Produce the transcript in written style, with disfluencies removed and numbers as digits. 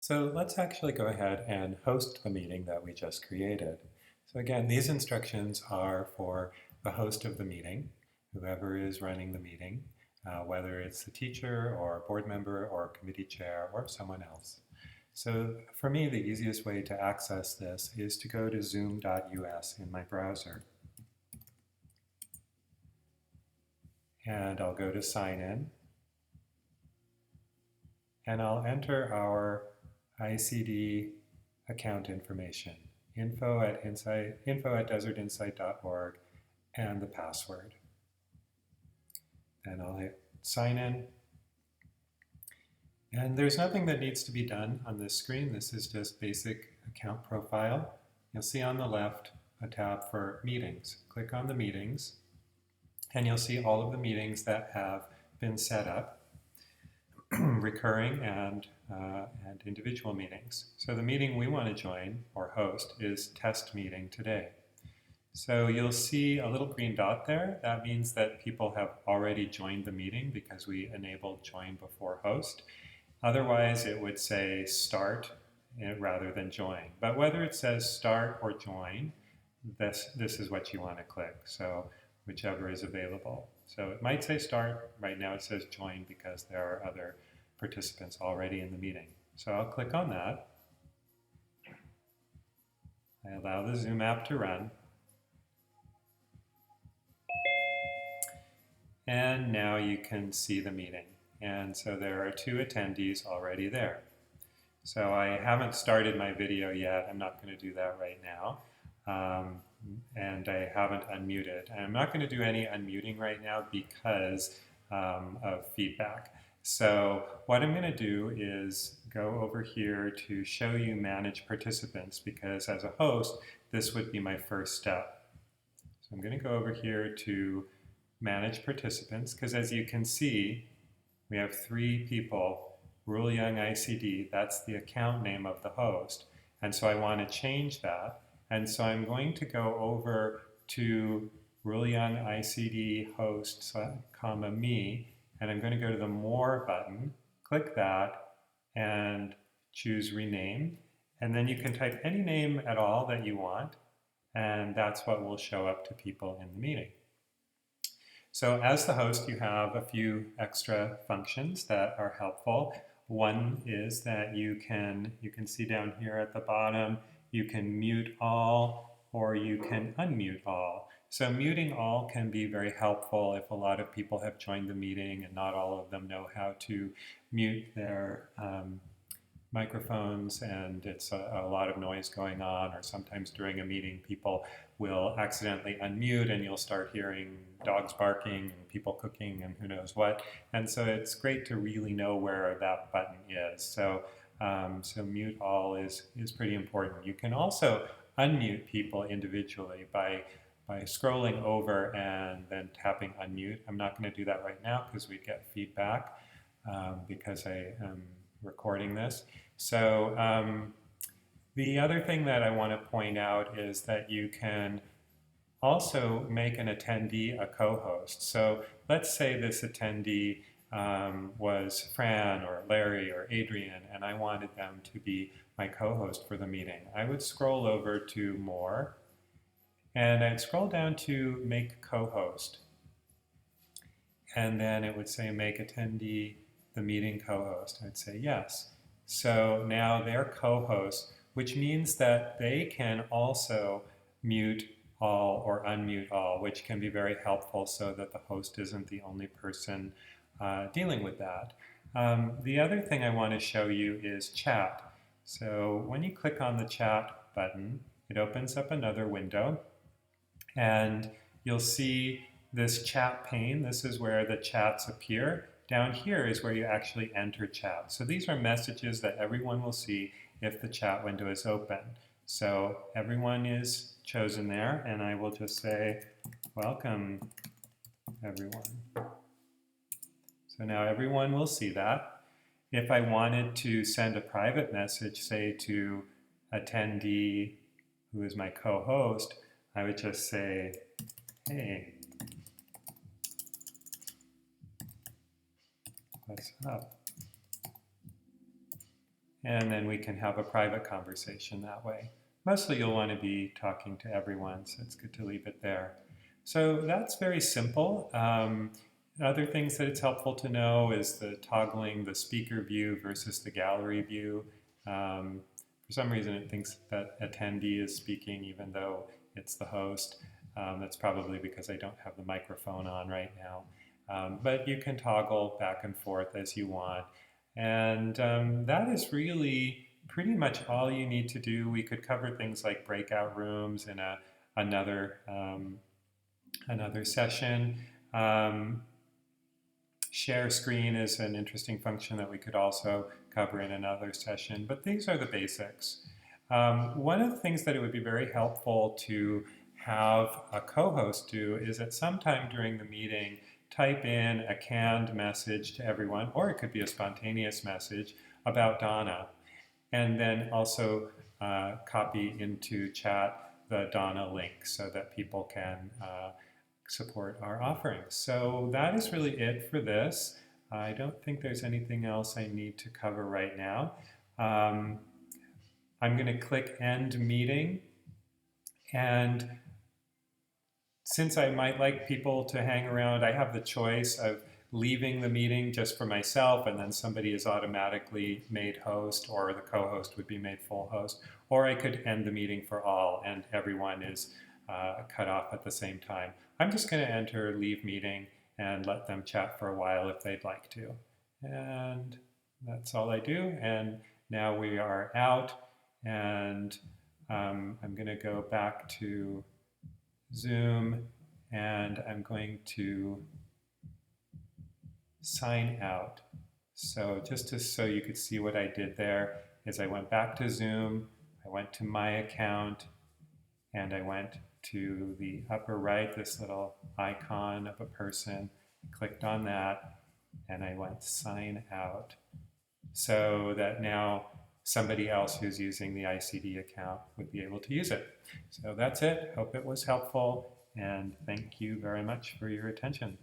So let's actually go ahead and host the meeting that we just created. So again, these instructions are for the host of the meeting, whoever is running the meeting, whether it's the teacher or a board member or a committee chair or someone else. So for me, the easiest way to access this is to go to zoom.us in my browser. And I'll go to sign in. And I'll enter our ICD account information, info at desertinsight.org, and the password. Then I'll hit sign in. And there's nothing that needs to be done on this screen. This is just basic account profile. You'll see on the left a tab for meetings. Click on the meetings, and you'll see all of the meetings that have been set up, recurring and individual meetings. So the meeting we want to join or host is test meeting today. So you'll see a little green dot there. That means that people have already joined the meeting because we enabled join before host. Otherwise, it would say start rather than join. But whether it says start or join, this is what you want to click. So whichever is available. So it might say start. Right now it says join because there are other participants already in the meeting. So I'll click on that. I allow the Zoom app to run. And now you can see the meeting. And so there are 2 attendees already there. So I haven't started my video yet. I'm not going to do that right now. And I haven't unmuted. And I'm not going to do any unmuting right now because of feedback. So what I'm going to do is go over here to show you manage participants, because as a host, this would be my first step. So I'm going to go over here to manage participants, because as you can see, we have 3 people, Rule Young ICD, that's the account name of the host. And so I want to change that. And so I'm going to go over to Rule Young ICD host, me, and I'm going to go to the More button, click that, and choose Rename. And then you can type any name at all that you want, and that's what will show up to people in the meeting. So as the host, you have a few extra functions that are helpful. One is that you can see down here at the bottom, you can mute all or you can unmute all. So muting all can be very helpful if a lot of people have joined the meeting and not all of them know how to mute their microphones, and it's a lot of noise going on, or sometimes during a meeting people will accidentally unmute and you'll start hearing dogs barking and people cooking and who knows what. And so it's great to really know where that button is. So mute all is pretty important. You can also unmute people individually by scrolling over and then tapping unmute. I'm not going to do that right now because we get feedback because I am recording this. So the other thing that I want to point out is that you can also make an attendee a co-host. So let's say this attendee was Fran or Larry or Adrian, and I wanted them to be my co-host for the meeting. I would scroll over to More, and I'd scroll down to Make Co-host. And then it would say Make Attendee the meeting co-host. I'd say yes. So now they're co-hosts, which means that they can also mute all or unmute all, which can be very helpful so that the host isn't the only person dealing with that. The other thing I want to show you is chat. So when you click on the chat button, it opens up another window, and you'll see this chat pane. This is where the chats appear. Down here is where you actually enter chat. So these are messages that everyone will see if the chat window is open. So everyone is chosen there, and I will just say, welcome, everyone. So now everyone will see that. If I wanted to send a private message, say to attendee who is my co-host, I would just say, hey, what's up? and then we can have a private conversation that way. Mostly you'll want to be talking to everyone, so it's good to leave it there. So that's very simple. Other things that it's helpful to know is the toggling the speaker view versus the gallery view. For some reason it thinks that attendee is speaking even though it's the host. That's probably because I don't have the microphone on right now. But you can toggle back and forth as you want. And that is really pretty much all you need to do. We could cover things like breakout rooms in another session. Share screen is an interesting function that we could also cover in another session, but these are the basics. One of the things that it would be very helpful to have a co-host do is at some time during the meeting type in a canned message to everyone, or it could be a spontaneous message about Dana, and then also copy into chat the Dana link so that people can support our offerings. So that is really it for this. I don't think there's anything else I need to cover right now. I'm going to click End Meeting, and since I might like people to hang around, I have the choice of leaving the meeting just for myself and then somebody is automatically made host, or the co-host would be made full host, or I could end the meeting for all and everyone is cut off at the same time. I'm just going to enter leave meeting and let them chat for a while if they'd like to. And that's all I do. And now we are out, and I'm going to go back to Zoom, and I'm going to sign out. So just so you could see what I did there is I went back to Zoom, I went to my account, and I went to the upper right, this little icon of a person, clicked on that, and I went sign out, so that now somebody else who's using the ICD account would be able to use it. So that's it. Hope it was helpful, and thank you very much for your attention.